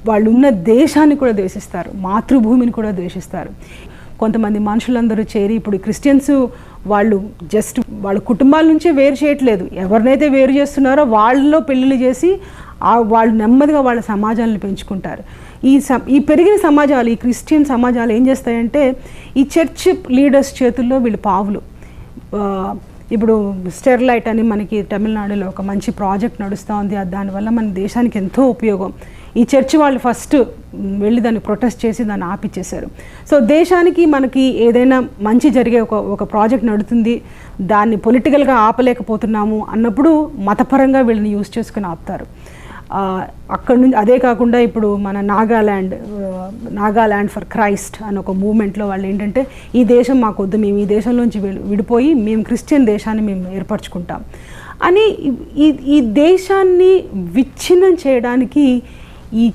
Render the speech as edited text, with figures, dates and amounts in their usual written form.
వాళ్ళు ఉన్న దేశాన్ని కూడా ద్వేషిస్తారు, మాతృభూమిని కూడా ద్వేషిస్తారు. కొంతమంది మనుషులందరూ చేరి ఇప్పుడు క్రిస్టియన్స్ వాళ్ళు జస్ట్ వాళ్ళ కుటుంబాల నుంచే వేరు చేయట్లేదు, ఎవరినైతే వేరు చేస్తున్నారో వాళ్ళలో పెళ్ళిళ్ళు చేసి వాళ్ళు నెమ్మదిగా వాళ్ళ సమాజాలను పెంచుకుంటారు. ఈ పెరిగిన సమాజాలు, ఈ క్రిస్టియన్ సమాజాలు ఏం చేస్తాయంటే ఈ చర్చ్ లీడర్స్ చేతుల్లో వీళ్ళు పావులు. ఇప్పుడు స్టెర్లైట్ అని మనకి తమిళనాడులో ఒక మంచి ప్రాజెక్ట్ నడుస్తూ ఉంది, దానివల్ల మన దేశానికి ఎంతో ఉపయోగం. ఈ చర్చ్ వాళ్ళు ఫస్ట్ వెళ్ళి దాన్ని ప్రొటెస్ట్ చేసి దాన్ని ఆపిచ్చేశారు. సో దేశానికి మనకి ఏదైనా మంచి జరిగే ఒక ప్రాజెక్ట్ నడుతుంది, దాన్ని పొలిటికల్గా ఆపలేకపోతున్నాము అన్నప్పుడు మతపరంగా వీళ్ళని యూజ్ చేసుకుని ఆపుతారు. అక్కడ నుంచి అదే కాకుండా ఇప్పుడు మన నాగాల్యాండ్ ఫర్ క్రైస్ట్ అని ఒక మూమెంట్లో వాళ్ళు ఏంటంటే ఈ దేశం మాకొద్దు, మేము ఈ దేశంలోంచి విడిపోయి మేము క్రిస్టియన్ దేశాన్ని మేము ఏర్పరచుకుంటాం అని ఈ దేశాన్ని విచ్ఛిన్నం చేయడానికి ఈ